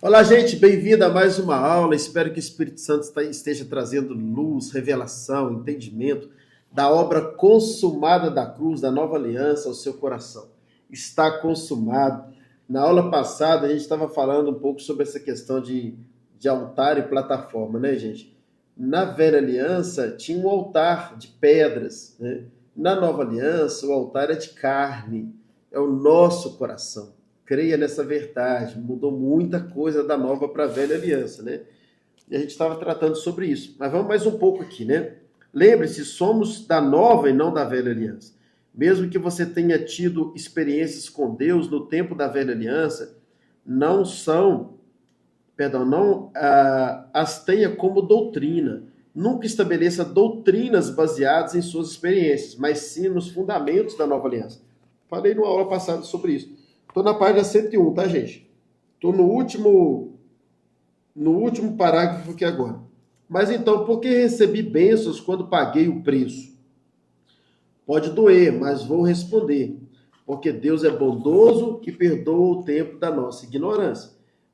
Olá, gente, bem-vindo a mais uma aula. Espero que o Espírito Santo esteja trazendo luz, revelação, entendimento da obra consumada da cruz, da nova aliança ao seu coração. Está consumado. Na aula passada, a gente estava falando um pouco sobre essa questão de altar e plataforma, né, gente? Na velha aliança, tinha um altar de pedras, né? Na nova aliança, o altar é de carne, é o nosso coração. Creia nessa verdade, mudou muita coisa da nova para a velha aliança, né? E a gente estava tratando sobre isso. Mas vamos mais um pouco aqui, né? Lembre-se, somos da nova e não da velha aliança. Mesmo que você tenha tido experiências com Deus no tempo da velha aliança, não as tenha como doutrina. Nunca estabeleça doutrinas baseadas em suas experiências, mas sim nos fundamentos da nova aliança. Falei numa aula passada sobre isso. Estou na página 101, tá, gente? Estou no último parágrafo aqui agora. Mas então, por que recebi bênçãos quando paguei o preço? Pode doer, mas vou responder. Porque Deus é bondoso e perdoa o tempo da nossa ignorância.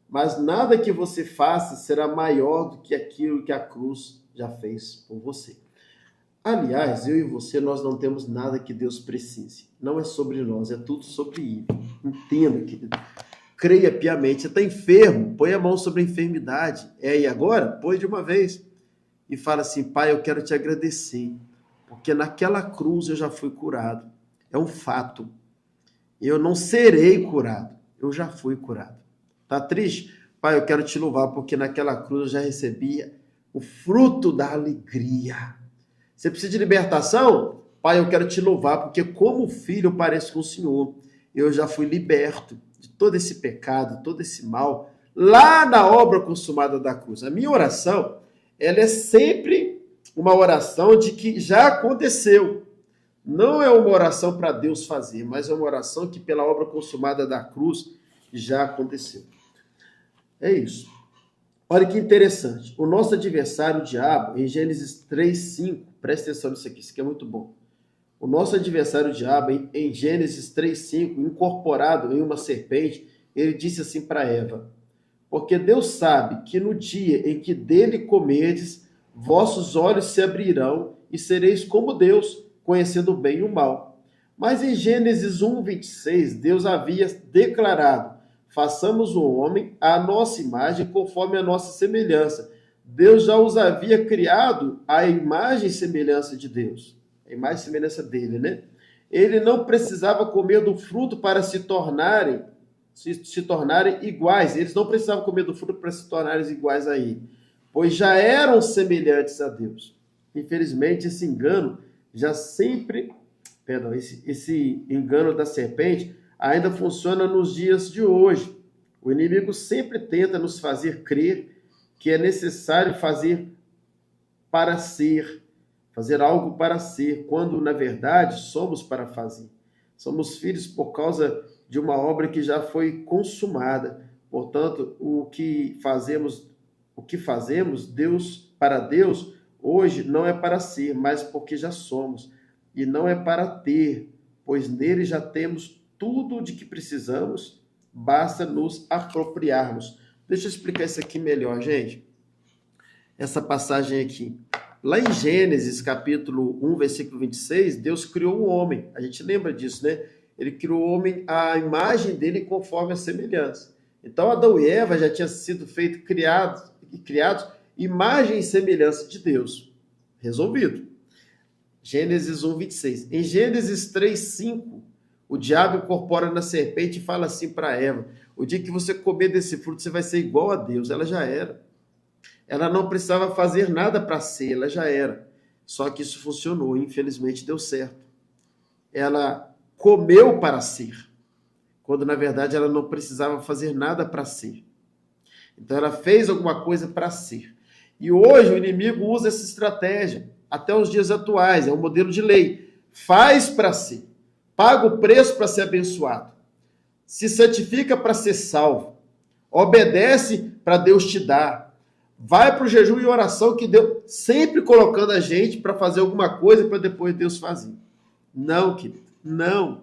Mas nada que você faça será maior do que aquilo que a cruz já fez por você. Aliás, eu e você, nós não temos nada que Deus precise. Não é sobre nós, é tudo sobre Ele. Entenda, querido. Creia piamente. Você está enfermo, põe a mão sobre a enfermidade. E agora? Põe de uma vez. E fala assim, Pai, eu quero te agradecer, porque naquela cruz eu já fui curado. É um fato. Eu não serei curado, eu já fui curado. Tá triste? Pai, eu quero te louvar, porque naquela cruz eu já recebi o fruto da alegria. Você precisa de libertação? Pai, eu quero te louvar, porque como filho eu pareço com o Senhor. Eu já fui liberto de todo esse pecado, todo esse mal, lá na obra consumada da cruz. A minha oração, ela é sempre uma oração de que já aconteceu. Não é uma oração para Deus fazer, mas é uma oração que pela obra consumada da cruz já aconteceu. É isso. Olha que interessante. O nosso adversário, o diabo, em Gênesis 3:5, presta atenção nisso aqui, isso aqui é muito bom. O nosso adversário, o diabo, em Gênesis 3:5, incorporado em uma serpente, ele disse assim para Eva, porque Deus sabe que no dia em que dele comerdes, vossos olhos se abrirão e sereis como Deus, conhecendo o bem e o mal. Mas em Gênesis 1:26, Deus havia declarado, façamos o homem à nossa imagem, conforme a nossa semelhança. Deus já os havia criado à imagem e semelhança de Deus. A imagem e semelhança dele, né? Ele não precisava comer do fruto para se tornarem iguais. Eles não precisavam comer do fruto para se tornarem iguais a ele, pois já eram semelhantes a Deus. Infelizmente, esse engano esse engano da serpente ainda funciona nos dias de hoje. O inimigo sempre tenta nos fazer crer que é necessário fazer algo para ser, quando na verdade somos para fazer. Somos filhos por causa de uma obra que já foi consumada. Portanto, o que fazemos para Deus hoje não é para ser, mas porque já somos. E não é para ter, pois nele já temos tudo de que precisamos, basta nos apropriarmos. Deixa eu explicar isso aqui melhor, gente. Essa passagem aqui. Lá em Gênesis, capítulo 1, versículo 26, Deus criou o homem. A gente lembra disso, né? Ele criou o homem à imagem dele conforme a semelhança. Então, Adão e Eva já tinham sido criados, imagem e semelhança de Deus. Resolvido. Gênesis 1, 26. Em Gênesis 3, 5, o diabo incorpora na serpente e fala assim para Eva, o dia que você comer desse fruto, você vai ser igual a Deus. Ela já era. Ela não precisava fazer nada para ser, ela já era. Só que isso funcionou, infelizmente deu certo. Ela comeu para ser, quando na verdade ela não precisava fazer nada para ser. Então ela fez alguma coisa para ser. E hoje o inimigo usa essa estratégia, até os dias atuais, é um modelo de lei. Faz para ser, paga o preço para ser abençoado, se santifica para ser salvo, obedece para Deus te dar, vai para o jejum e oração que Deus sempre colocando a gente para fazer alguma coisa para depois Deus fazer. Não, querido, não.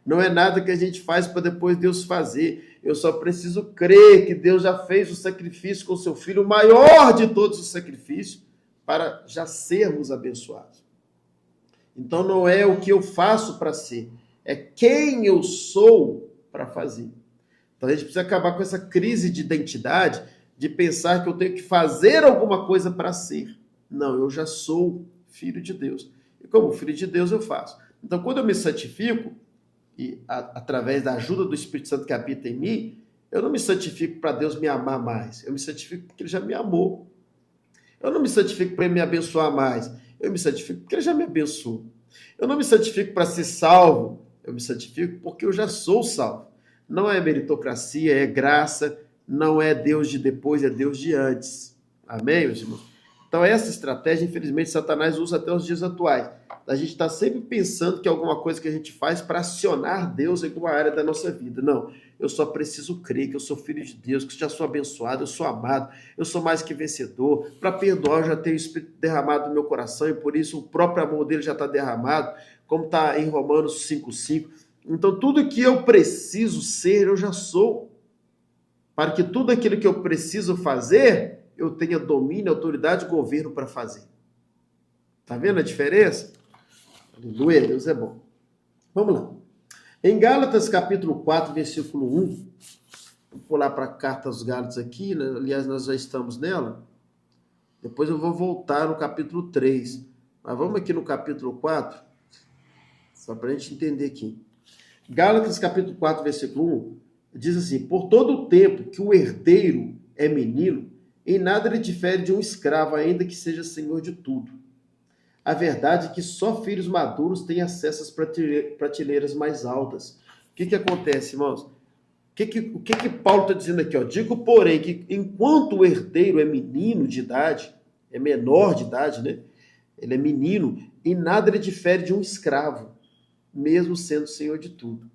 Não é nada que a gente faz para depois Deus fazer. Eu só preciso crer que Deus já fez o sacrifício com o seu Filho, o maior de todos os sacrifícios, para já sermos abençoados. Então não é o que eu faço para ser, é quem eu sou para fazer. Então a gente precisa acabar com essa crise de identidade, de pensar que eu tenho que fazer alguma coisa para ser. Não, eu já sou filho de Deus. E como filho de Deus eu faço. Então quando eu me santifico, e através da ajuda do Espírito Santo que habita em mim, eu não me santifico para Deus me amar mais. Eu me santifico porque Ele já me amou. Eu não me santifico para Ele me abençoar mais. Eu me santifico porque Ele já me abençoou. Eu não me santifico para ser salvo. Eu me santifico porque eu já sou salvo. Não é meritocracia, é graça. Não é Deus de depois, é Deus de antes. Amém, meus irmãos? Então essa estratégia, infelizmente, Satanás usa até os dias atuais. A gente está sempre pensando que é alguma coisa que a gente faz para acionar Deus em alguma área da nossa vida. Não, eu só preciso crer que eu sou filho de Deus, que já sou abençoado, eu sou amado, eu sou mais que vencedor. Para perdoar, eu já tenho o Espírito derramado no meu coração e por isso o próprio amor dele já está derramado, como está em Romanos 5,5. Então tudo que eu preciso ser, eu já sou. Para que tudo aquilo que eu preciso fazer, eu tenha domínio, autoridade e governo para fazer. Tá vendo a diferença? Aleluia, Deus é bom. Vamos lá. Em Gálatas, capítulo 4, versículo 1, vou pular para a carta aos Gálatas aqui, né? Aliás, nós já estamos nela. Depois eu vou voltar no capítulo 3. Mas vamos aqui no capítulo 4, só para a gente entender aqui. Gálatas, capítulo 4, versículo 1, diz assim: por todo o tempo que o herdeiro é menino, em nada ele difere de um escravo, ainda que seja senhor de tudo. A verdade é que só filhos maduros têm acesso às prateleiras mais altas. O que acontece, irmãos? O que Paulo está dizendo aqui? Ó? Digo, porém, que enquanto o herdeiro é menino de idade, é menor de idade, né? Ele é menino, em nada ele difere de um escravo, mesmo sendo senhor de tudo.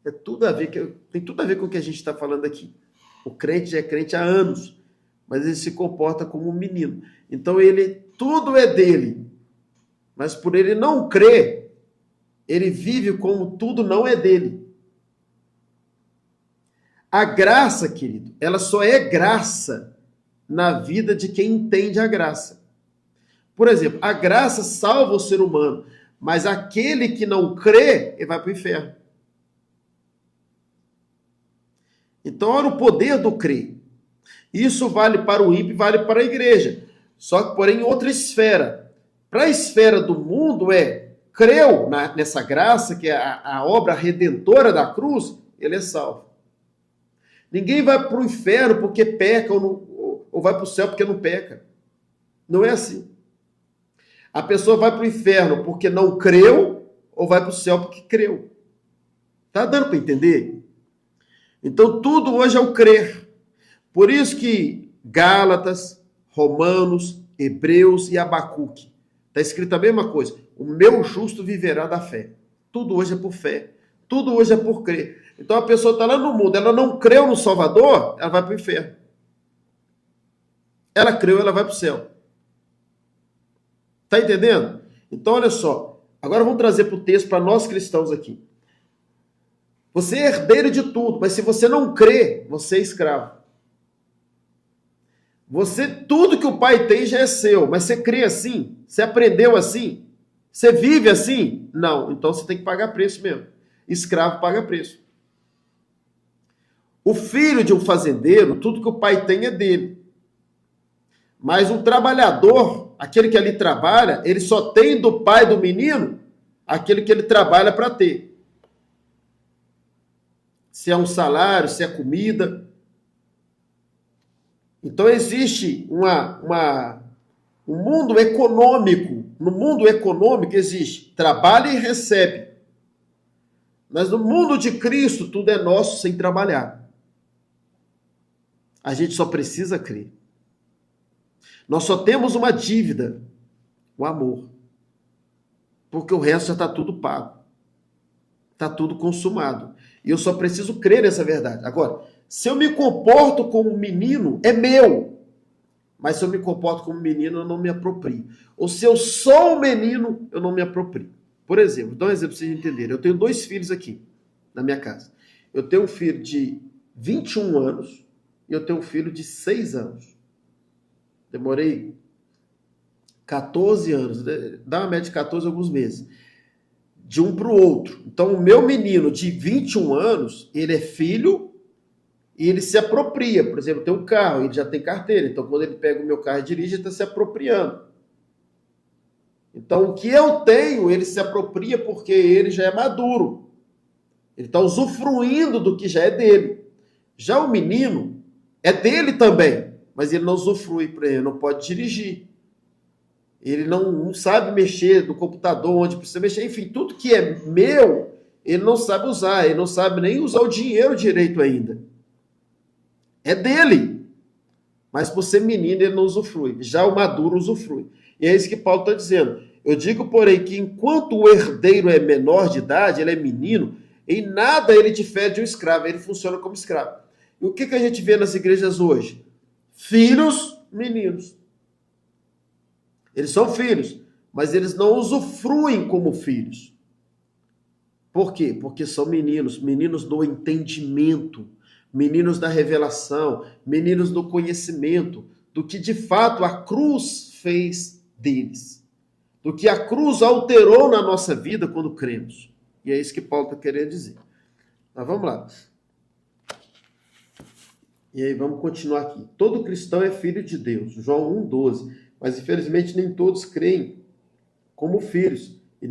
Tem tudo a ver com o que a gente está falando aqui. O crente já é crente há anos, mas ele se comporta como um menino. Então tudo é dele. Mas por ele não crer, ele vive como tudo não é dele. A graça, querido, ela só é graça na vida de quem entende a graça. Por exemplo, a graça salva o ser humano, mas aquele que não crê, ele vai para o inferno. Então, olha o poder do crer. Isso vale para o ímpio e vale para a igreja. Só que, porém, em outra esfera. Para a esfera do mundo creu nessa graça, que é a obra redentora da cruz, ele é salvo. Ninguém vai para o inferno porque peca ou vai para o céu porque não peca. Não é assim. A pessoa vai para o inferno porque não creu ou vai para o céu porque creu. Tá dando para entender? Então tudo hoje é o crer. Por isso que Gálatas, Romanos, Hebreus e Abacuque está escrito a mesma coisa. O meu justo viverá da fé. Tudo hoje é por fé. Tudo hoje é por crer. Então a pessoa está lá no mundo, ela não creu no Salvador, ela vai para o inferno. Ela creu, ela vai para o céu. Está entendendo? Então olha só. Agora vamos trazer para o texto para nós cristãos aqui. Você é herdeiro de tudo, mas se você não crê, você é escravo. Tudo que o pai tem já é seu, mas você crê assim? Você aprendeu assim? Você vive assim? Não, então você tem que pagar preço mesmo. Escravo paga preço. O filho de um fazendeiro, tudo que o pai tem é dele. Mas um trabalhador, aquele que ali trabalha, ele só tem do pai do menino aquele que ele trabalha para ter. Se é um salário, se é comida. Então existe um mundo econômico. No mundo econômico existe trabalha e recebe. Mas no mundo de Cristo tudo é nosso sem trabalhar. A gente só precisa crer. Nós só temos uma dívida, o amor. Porque o resto já está tudo pago. Está tudo consumado. E eu só preciso crer nessa verdade. Agora, se eu me comporto como um menino, é meu. Mas se eu me comporto como menino, eu não me aproprio. Ou se eu sou um menino, eu não me aproprio. Por exemplo, vou dar um exemplo para vocês entenderem. Eu tenho 2 filhos aqui, na minha casa. Eu tenho um filho de 21 anos e eu tenho um filho de 6 anos. Demorei 14 anos, dá uma média de 14 alguns meses, de um para o outro. Então, o meu menino de 21 anos, ele é filho e ele se apropria. Por exemplo, tem um carro, ele já tem carteira. Então, quando ele pega o meu carro e dirige, ele está se apropriando. Então, o que eu tenho, ele se apropria porque ele já é maduro. Ele está usufruindo do que já é dele. Já o menino é dele também, mas ele não usufrui, por exemplo, não pode dirigir. Ele não sabe mexer no computador onde precisa mexer. Enfim, tudo que é meu, ele não sabe usar. Ele não sabe nem usar o dinheiro direito ainda. É dele. Mas por ser menino, ele não usufrui. Já o maduro usufrui. E é isso que Paulo está dizendo. Eu digo, porém, que enquanto o herdeiro é menor de idade, ele é menino, em nada ele difere de um escravo. Ele funciona como escravo. E o que a gente vê nas igrejas hoje? Filhos, meninos. Eles são filhos, mas eles não usufruem como filhos. Por quê? Porque são meninos, meninos do entendimento, meninos da revelação, meninos do conhecimento, do que de fato a cruz fez deles, do que a cruz alterou na nossa vida quando cremos. E é isso que Paulo está querendo dizer. Mas vamos lá. E aí vamos continuar aqui. Todo cristão é filho de Deus. João 1,12. Mas, infelizmente, nem todos creem como filhos. E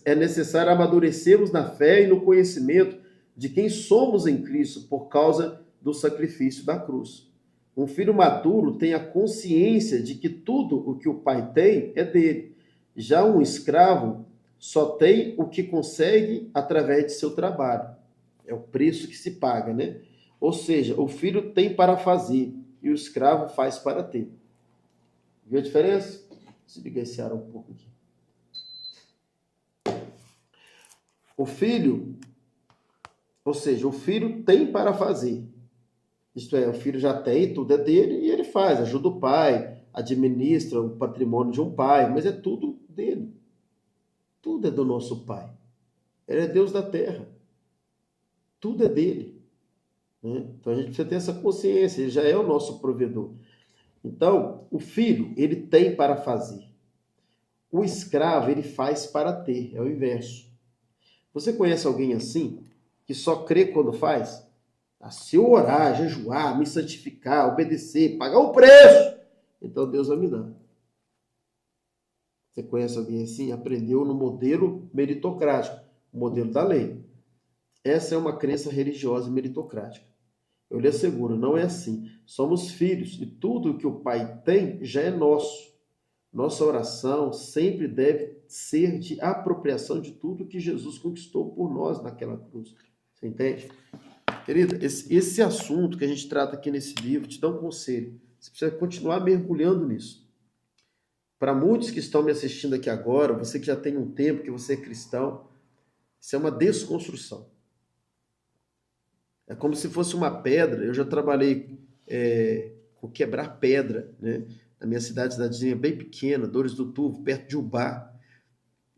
é necessário amadurecermos na fé e no conhecimento de quem somos em Cristo por causa do sacrifício da cruz. Um filho maduro tem a consciência de que tudo o que o pai tem é dele. Já um escravo só tem o que consegue através de seu trabalho. É o preço que se paga, né? Ou seja, o filho tem para fazer e o escravo faz para ter. Viu a diferença? Se liga esse ar um pouco aqui. O filho, ou seja, o filho tem para fazer. Isto é, o filho já tem, tudo é dele e ele faz, ajuda o pai, administra o patrimônio de um pai, mas é tudo dele. Tudo é do nosso pai. Ele é Deus da terra. Tudo é dele. Né? Então a gente precisa ter essa consciência, ele já é o nosso provedor. Então, o filho, ele tem para fazer. O escravo, ele faz para ter. É o inverso. Você conhece alguém assim? Que só crê quando faz? Se eu orar, jejuar, me santificar, obedecer, pagar o preço, então Deus vai me dar. Você conhece alguém assim? Aprendeu no modelo meritocrático, o modelo da lei. Essa é uma crença religiosa meritocrática. Eu lhe asseguro, não é assim. Somos filhos e tudo o que o Pai tem já é nosso. Nossa oração sempre deve ser de apropriação de tudo que Jesus conquistou por nós naquela cruz. Você entende? Querida, esse assunto que a gente trata aqui nesse livro, te dá um conselho. Você precisa continuar mergulhando nisso. Para muitos que estão me assistindo aqui agora, você que já tem um tempo que você é cristão, isso é uma desconstrução. É como se fosse uma pedra. Eu já trabalhei com quebrar pedra, né? Na minha cidadezinha bem pequena, Dores do Turvo, perto de Ubá.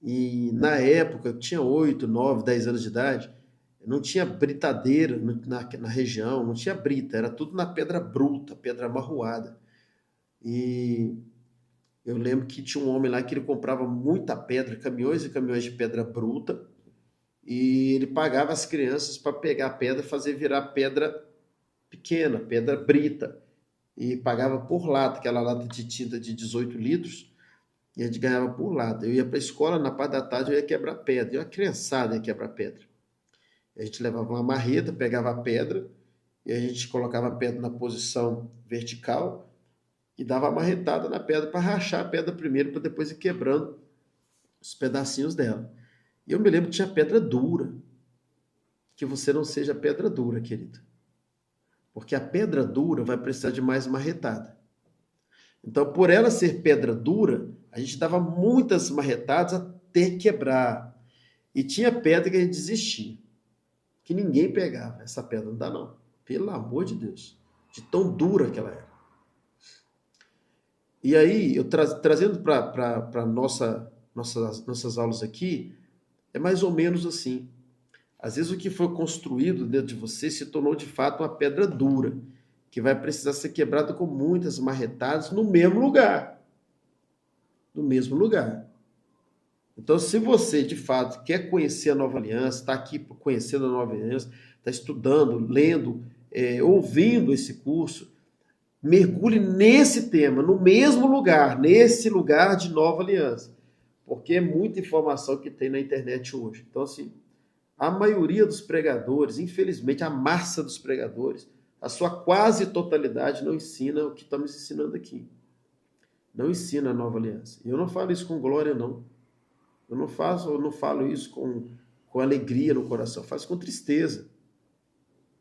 E na época, eu tinha 8, 9, 10 anos de idade, não tinha britadeira na região, não tinha brita, era tudo na pedra bruta, pedra amarroada. E eu lembro que tinha um homem lá que ele comprava muita pedra, caminhões e caminhões de pedra bruta, e ele pagava as crianças para pegar a pedra e fazer virar pedra pequena, pedra brita, e pagava por lata, aquela lata de tinta de 18 litros, e a gente ganhava por lata. Eu ia para a escola, na parte da tarde eu ia quebrar pedra, eu, a criançada ia quebrar pedra. A gente levava uma marreta, pegava a pedra, e a gente colocava a pedra na posição vertical, e dava uma marretada na pedra para rachar a pedra primeiro, para depois ir quebrando os pedacinhos dela. E eu me lembro que tinha pedra dura. Que você não seja pedra dura, querido. Porque a pedra dura vai precisar de mais marretada. Então, por ela ser pedra dura, a gente dava muitas marretadas até quebrar. E tinha pedra que a gente desistia. Que ninguém pegava. Essa pedra não dá, não. Pelo amor de Deus. De tão dura que ela era. E aí, eu trazendo para nossas aulas aqui, é mais ou menos assim. Às vezes o que foi construído dentro de você se tornou de fato uma pedra dura, que vai precisar ser quebrada com muitas marretadas no mesmo lugar. No mesmo lugar. Então, se você de fato quer conhecer a nova aliança, está aqui conhecendo a nova aliança, está estudando, lendo, ouvindo esse curso, mergulhe nesse tema, no mesmo lugar, nesse lugar de nova aliança. Porque é muita informação que tem na internet hoje. Então, assim, a maioria dos pregadores, infelizmente, a massa dos pregadores, a sua quase totalidade não ensina o que estamos ensinando aqui. Não ensina a nova aliança. E eu não falo isso com glória, não. Eu não falo isso com alegria no coração. Eu faço com tristeza.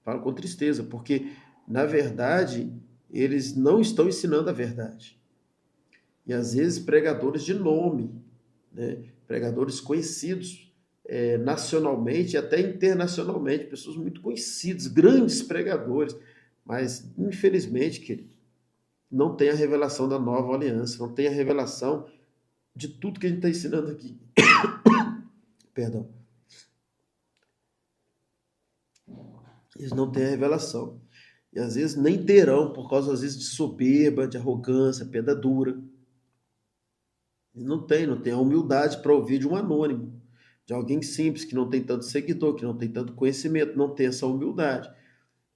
Falo com tristeza, porque, na verdade, eles não estão ensinando a verdade. E, às vezes, pregadores de nome, né? Pregadores conhecidos nacionalmente e até internacionalmente, pessoas muito conhecidas, grandes pregadores, mas, infelizmente, querido, não tem a revelação da nova aliança, não tem a revelação de tudo que a gente está ensinando aqui. Perdão. Eles não têm a revelação. E às vezes nem terão, por causa às vezes de soberba, de arrogância, pedra dura. E não tem a humildade para ouvir de um anônimo, de alguém simples, que não tem tanto seguidor, que não tem tanto conhecimento, não tem essa humildade.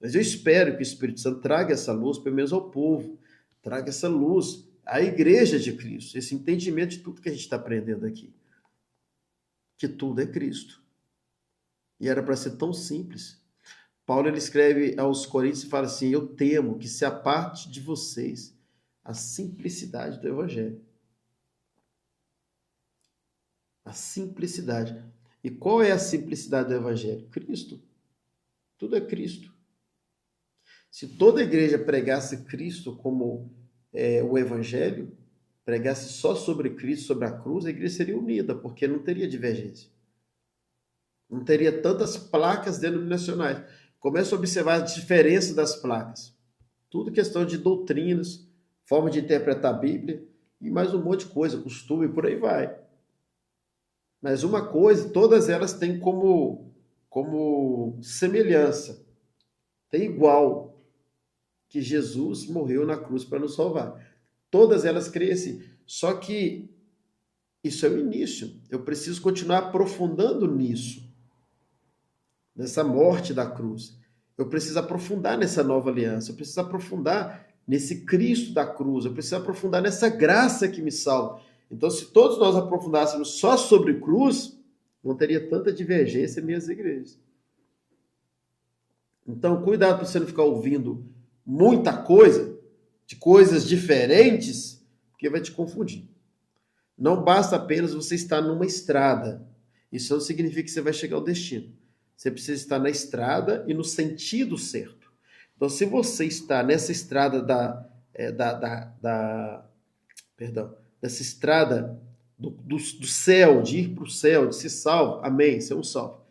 Mas eu espero que o Espírito Santo traga essa luz, pelo menos ao povo, traga essa luz à igreja de Cristo, esse entendimento de tudo que a gente está aprendendo aqui. Que tudo é Cristo. E era para ser tão simples. Paulo ele escreve aos Coríntios e fala assim: eu temo que se aparte de vocês a simplicidade do Evangelho. A simplicidade. E qual é a simplicidade do Evangelho? Cristo. Tudo é Cristo. Se toda a igreja pregasse Cristo como o Evangelho, pregasse só sobre Cristo, sobre a cruz, a igreja seria unida, porque não teria divergência. Não teria tantas placas denominacionais. Começa a observar a diferença das placas. Tudo questão de doutrinas, forma de interpretar a Bíblia e mais um monte de coisa, costume, por aí vai. Mas uma coisa, todas elas têm como semelhança, tem igual, que Jesus morreu na cruz para nos salvar. Todas elas creem assim. Só que isso é o início. Eu preciso continuar aprofundando nisso. Nessa morte da cruz. Eu preciso aprofundar nessa nova aliança. Eu preciso aprofundar nesse Cristo da cruz. Eu preciso aprofundar nessa graça que me salva. Então, se todos nós aprofundássemos só sobre cruz, não teria tanta divergência em minhas igrejas. Então, cuidado para você não ficar ouvindo muita coisa, de coisas diferentes, porque vai te confundir. Não basta apenas você estar numa estrada. Isso não significa que você vai chegar ao destino. Você precisa estar na estrada e no sentido certo. Então, se você está nessa estrada dessa estrada do céu, de ir para o céu, de ser salvo, amém, ser um salvo.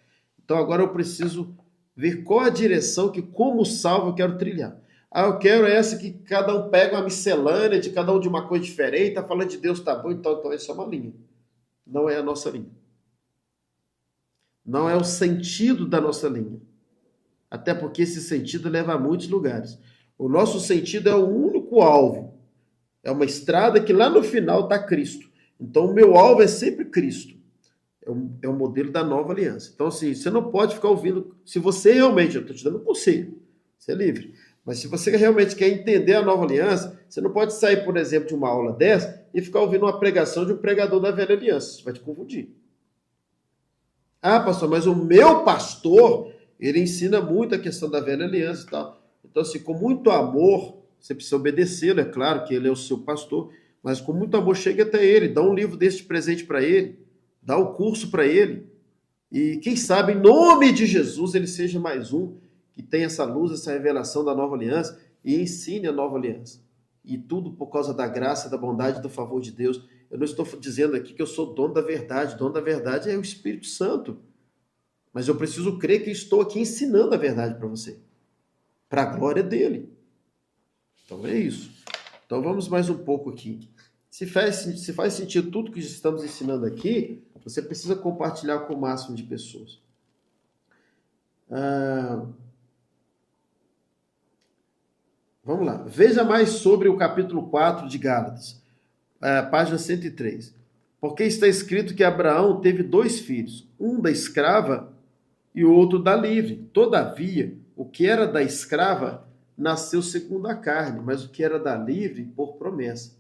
Então, agora eu preciso ver qual a direção que, como salvo, eu quero trilhar. Eu quero essa que cada um pega uma miscelânea de cada um de uma coisa diferente, está falando de Deus, tá bom, então essa é uma linha. Não é a nossa linha. Não é o sentido da nossa linha. Até porque esse sentido leva a muitos lugares. O nosso sentido é o único alvo. É uma estrada que lá no final está Cristo. Então o meu alvo é sempre Cristo. É o modelo da nova aliança. Então assim, você não pode ficar ouvindo... Se você realmente, eu estou te dando um conselho, você é livre. Mas se você realmente quer entender a nova aliança, você não pode sair, por exemplo, de uma aula dessa e ficar ouvindo uma pregação de um pregador da velha aliança. Isso vai te confundir. Ah, pastor, mas o meu pastor, ele ensina muito a questão da velha aliança e tal. Então, assim, com muito amor, você precisa obedecê-lo, é claro que ele é o seu pastor, mas com muito amor chegue até ele, dá um livro desse de presente para ele, dá o curso para ele, e quem sabe, em nome de Jesus, ele seja mais um que tenha essa luz, essa revelação da nova aliança e ensine a nova aliança. E tudo por causa da graça, da bondade, do favor de Deus. Eu não estou dizendo aqui que eu sou dono da verdade. Dono da verdade é o Espírito Santo. Mas eu preciso crer que estou aqui ensinando a verdade para você. Para a glória dele. Então é isso. Então vamos mais um pouco aqui. Se faz sentido tudo que estamos ensinando aqui, você precisa compartilhar com o máximo de pessoas. Ah, vamos lá. Veja mais sobre o capítulo 4 de Gálatas, página 103. Porque está escrito que Abraão teve 2 filhos, um da escrava e o outro da livre. Todavia, o que era da escrava nasceu segundo a carne, mas o que era da livre por promessa.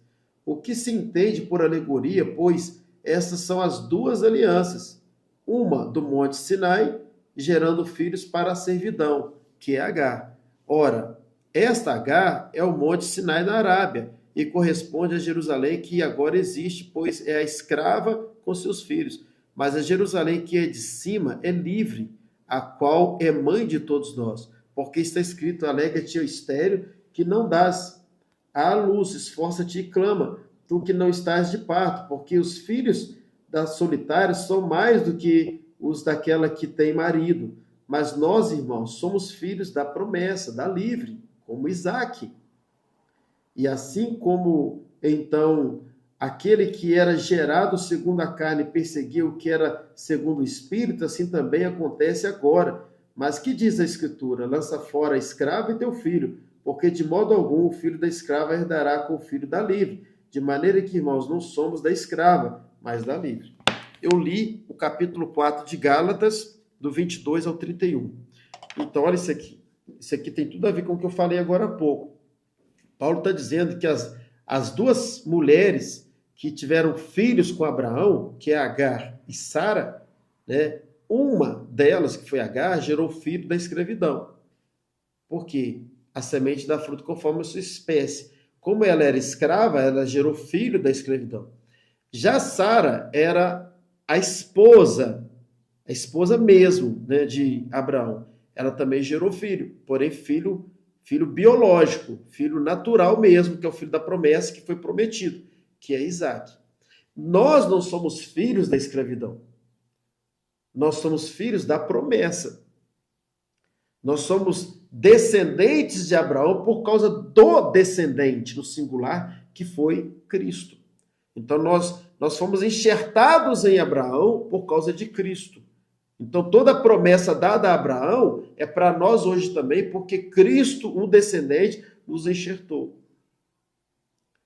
O que se entende por alegoria, pois essas são as 2 alianças, uma do monte Sinai, gerando filhos para a servidão, que é Agar. Ora, esta Agar é o monte Sinai na Arábia e corresponde a Jerusalém que agora existe, pois é a escrava com seus filhos. Mas a Jerusalém que é de cima é livre, a qual é mãe de todos nós. Porque está escrito, alega-te, estéril, que não dás à luz, esforça-te e clama, tu que não estás de parto, porque os filhos da solitária são mais do que os daquela que tem marido. Mas nós, irmãos, somos filhos da promessa, da livre, como Isaque. E assim como, então, aquele que era gerado segundo a carne perseguia o que era segundo o Espírito, assim também acontece agora. Mas que diz a Escritura? Lança fora a escrava e teu filho, porque de modo algum o filho da escrava herdará com o filho da livre. De maneira que, irmãos, não somos da escrava, mas da livre. Eu li o capítulo 4 de Gálatas, do 22 ao 31. Então, olha isso aqui. Isso aqui tem tudo a ver com o que eu falei agora há pouco. Paulo está dizendo que as 2 mulheres que tiveram filhos com Abraão, que é Agar e Sara, né, uma delas, que foi Agar, gerou filho da escravidão. Por quê? A semente dá fruto conforme a sua espécie. Como ela era escrava, ela gerou filho da escravidão. Já Sara era a esposa mesmo, né, de Abraão. Ela também gerou filho, porém filho biológico, filho natural mesmo, que é o filho da promessa que foi prometido, que é Isaque. Nós não somos filhos da escravidão. Nós somos filhos da promessa. Nós somos descendentes de Abraão por causa do descendente, no singular, que foi Cristo. Então nós fomos enxertados em Abraão por causa de Cristo. Então toda a promessa dada a Abraão é para nós hoje também, porque Cristo, o descendente, nos enxertou.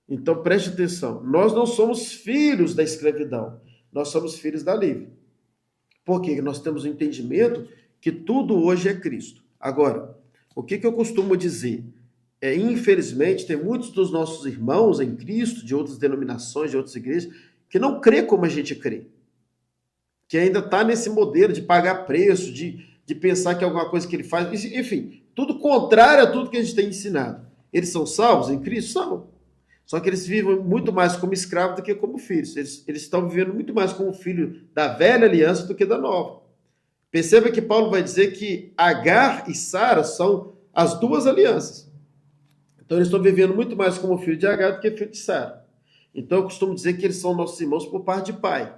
Então preste atenção, nós não somos filhos da escravidão, nós somos filhos da livre. Porque nós temos o entendimento que tudo hoje é Cristo. Agora, o que eu costumo dizer? Infelizmente, tem muitos dos nossos irmãos em Cristo, de outras denominações, de outras igrejas, que não crê como a gente crê. Que ainda está nesse modelo de pagar preço, de pensar que é alguma coisa que ele faz, enfim, tudo contrário a tudo que a gente tem ensinado. Eles são salvos em Cristo? São. Só que eles vivem muito mais como escravos do que como filhos. Eles estão vivendo muito mais como filho da velha aliança do que da nova. Perceba que Paulo vai dizer que Agar e Sara são as 2 alianças. Então eles estão vivendo muito mais como filho de Agar do que filho de Sara. Então eu costumo dizer que eles são nossos irmãos por parte de pai,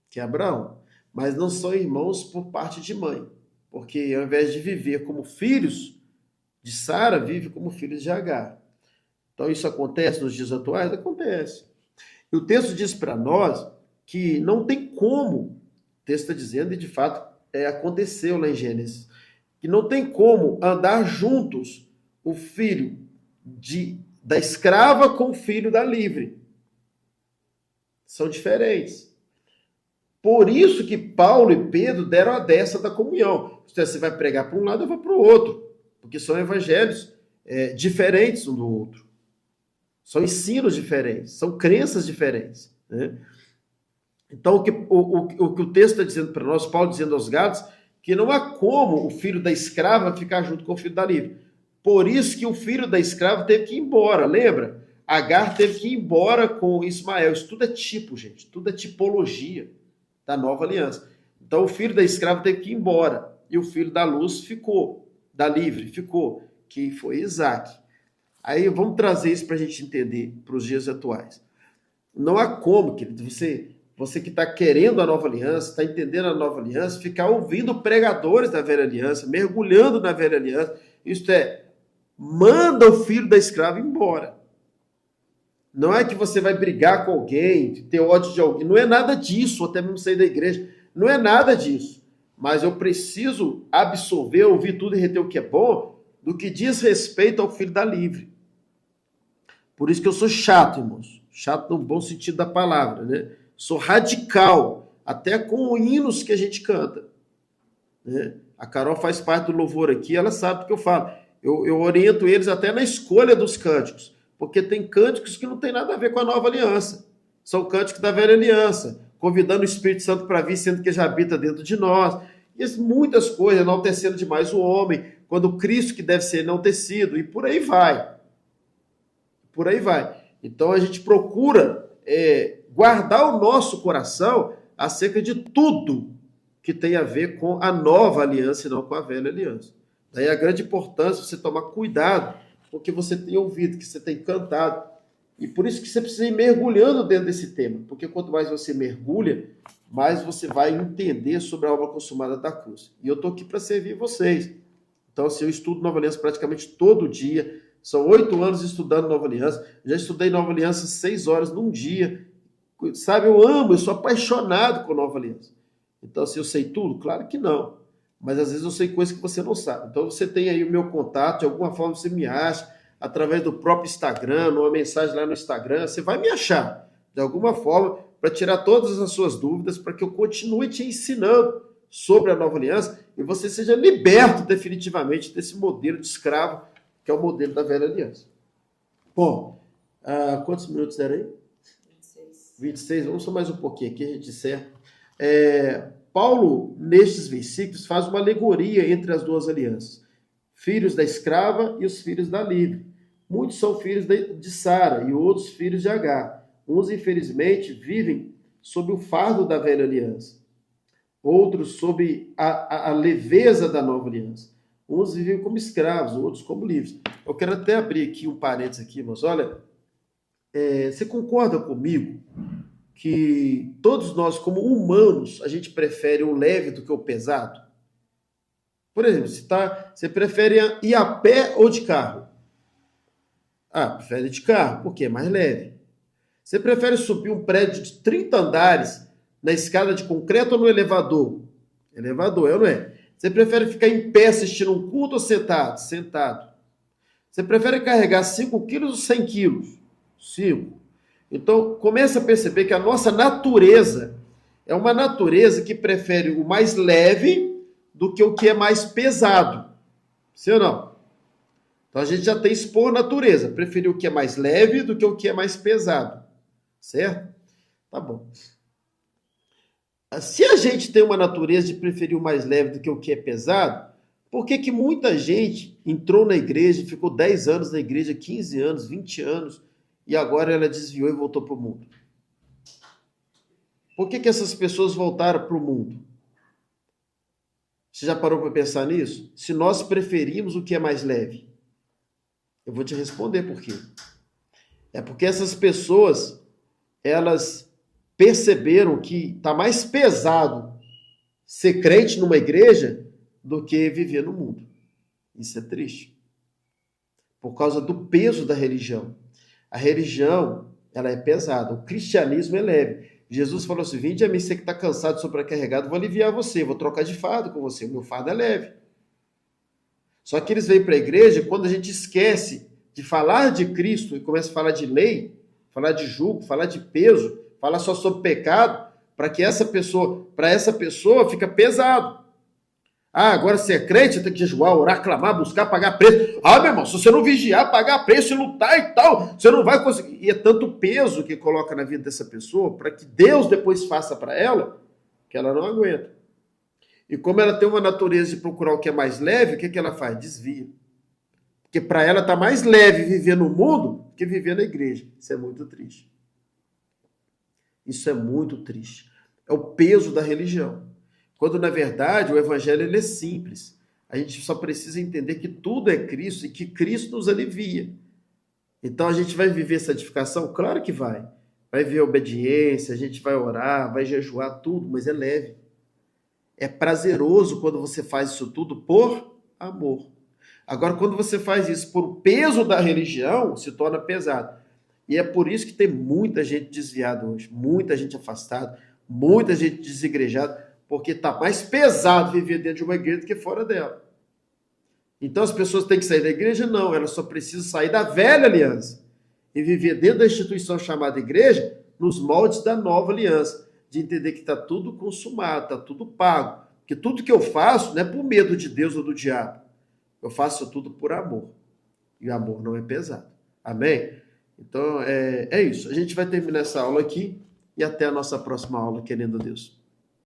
que é Abraão, mas não são irmãos por parte de mãe, porque ao invés de viver como filhos de Sara, vive como filhos de Agar. Então isso acontece nos dias atuais? Acontece. E o texto diz para nós que não tem como, o texto está dizendo, e de fato aconteceu lá em Gênesis, que não tem como andar juntos o filho da escrava com o filho da livre. São diferentes. Por isso que Paulo e Pedro deram a dessa da comunhão. Você vai pregar para um lado, eu vou para o outro. Porque são evangelhos diferentes um do outro. São ensinos diferentes, são crenças diferentes. Né? Então, o que o texto está dizendo para nós, Paulo dizendo aos Gálatas, que não há como o filho da escrava ficar junto com o filho da livre. Por isso que o filho da escrava teve que ir embora, lembra? Agar teve que ir embora com Ismael. Isso tudo é tipo, gente, tudo é tipologia da nova aliança. Então, o filho da escrava teve que ir embora, e o filho da luz ficou, da livre ficou, que foi Isaque. Aí vamos trazer isso para a gente entender para os dias atuais. Não há como, querido, você que está querendo a nova aliança, está entendendo a nova aliança, ficar ouvindo pregadores da velha aliança, mergulhando na velha aliança. Isto é, manda o filho da escrava embora. Não é que você vai brigar com alguém, ter ódio de alguém. Não é nada disso, ou até mesmo sair da igreja. Não é nada disso. mas eu preciso absorver, ouvir tudo e reter o que é bom, do que diz respeito ao filho da livre. Por isso que eu sou chato, irmãos. Chato no bom sentido da palavra, né? Sou radical, até com hinos que a gente canta, né? A Carol faz parte do louvor aqui, ela sabe o que eu falo. Eu oriento eles até na escolha dos cânticos, porque tem cânticos que não tem nada a ver com a nova aliança. São cânticos da velha aliança, convidando o Espírito Santo para vir, sendo que já habita dentro de nós. E muitas coisas, enaltecendo demais o homem, quando Cristo que deve ser enaltecido, e por aí vai. Por aí vai. Então a gente procura guardar o nosso coração acerca de tudo que tem a ver com a nova aliança e não com a velha aliança. Daí a grande importância de você tomar cuidado com o que você tem ouvido, que você tem cantado. E por isso que você precisa ir mergulhando dentro desse tema. Porque quanto mais você mergulha, mais você vai entender sobre a obra consumada da cruz. E eu estou aqui para servir vocês. Então, assim, eu estudo Nova Aliança praticamente todo dia. São 8 anos estudando Nova Aliança. Já estudei Nova Aliança 6 horas num dia. Sabe, eu amo, eu sou apaixonado com Nova Aliança. Então, assim, eu sei tudo? Claro que não. Mas às vezes eu sei coisas que você não sabe. Então você tem aí o meu contato, de alguma forma você me acha, através do próprio Instagram, numa mensagem lá no Instagram, você vai me achar, de alguma forma, para tirar todas as suas dúvidas, para que eu continue te ensinando sobre a nova aliança e você seja liberto definitivamente desse modelo de escravo, que é o modelo da velha aliança. Bom, quantos minutos deram aí? 26. Vamos só mais um pouquinho aqui, a gente encerra. Paulo, nestes versículos, faz uma alegoria entre as duas alianças. Filhos da escrava e os filhos da livre. Muitos são filhos de Sara e outros filhos de Agar. Uns, infelizmente, vivem sob o fardo da velha aliança. Outros sob a leveza da nova aliança. Uns vivem como escravos, outros como livres. Eu quero até abrir aqui um parênteses aqui, mas olha, você concorda comigo que todos nós, como humanos, a gente prefere o leve do que o pesado? Por exemplo, você prefere ir a pé ou de carro? Prefere de carro, porque é mais leve. Você prefere subir um prédio de 30 andares na escada de concreto ou no elevador? Elevador, é ou não é? Você prefere ficar em pé assistindo um culto ou sentado? Sentado. Você prefere carregar 5 quilos ou 100 quilos? 5. Então, começa a perceber que a nossa natureza é uma natureza que prefere o mais leve do que o que é mais pesado. Sim ou não? Então, a gente já tem isso por natureza. Preferir o que é mais leve do que o que é mais pesado. Certo? Tá bom. Se a gente tem uma natureza de preferir o mais leve do que o que é pesado, por que muita gente entrou na igreja, ficou 10 anos na igreja, 15 anos, 20 anos, e agora ela desviou e voltou para o mundo? Por que essas pessoas voltaram para o mundo? Você já parou para pensar nisso? Se nós preferimos o que é mais leve. Eu vou te responder por quê. É porque essas pessoas, elas perceberam que está mais pesado ser crente numa igreja do que viver no mundo. Isso é triste. Por causa do peso da religião. A religião, ela é pesada. O cristianismo é leve. Jesus falou assim: vinde a mim, você que está cansado, sobrecarregado, vou aliviar você, vou trocar de fardo com você. O meu fardo é leve. Só que eles vêm para a igreja, quando a gente esquece de falar de Cristo e começa a falar de lei, falar de jugo, falar de peso, falar só sobre pecado, para essa pessoa fica pesado. Agora você é crente, tem que jejuar, orar, clamar, buscar, pagar preço. Meu irmão, se você não vigiar, pagar preço e lutar e tal, você não vai conseguir. E é tanto peso que coloca na vida dessa pessoa, para que Deus depois faça para ela, que ela não aguenta. E como ela tem uma natureza de procurar o que é mais leve, o que ela faz? Desvia. Porque para ela está mais leve viver no mundo que viver na igreja. Isso é muito triste. Isso é muito triste. É o peso da religião. Quando, na verdade, o evangelho ele é simples. A gente só precisa entender que tudo é Cristo e que Cristo nos alivia. Então, a gente vai viver santificação? Claro que vai. Vai viver obediência, a gente vai orar, vai jejuar, tudo, mas é leve. É prazeroso quando você faz isso tudo por amor. Agora, quando você faz isso por peso da religião, se torna pesado. E é por isso que tem muita gente desviada hoje, muita gente afastada, muita gente desigrejada, porque está mais pesado viver dentro de uma igreja do que fora dela. Então as pessoas têm que sair da igreja? Não, elas só precisam sair da velha aliança e viver dentro da instituição chamada igreja nos moldes da nova aliança, de entender que está tudo consumado, está tudo pago. Porque tudo que eu faço não é por medo de Deus ou do diabo. Eu faço tudo por amor. E o amor não é pesado. Amém? Então, é isso. A gente vai terminar essa aula aqui e até a nossa próxima aula, querendo Deus.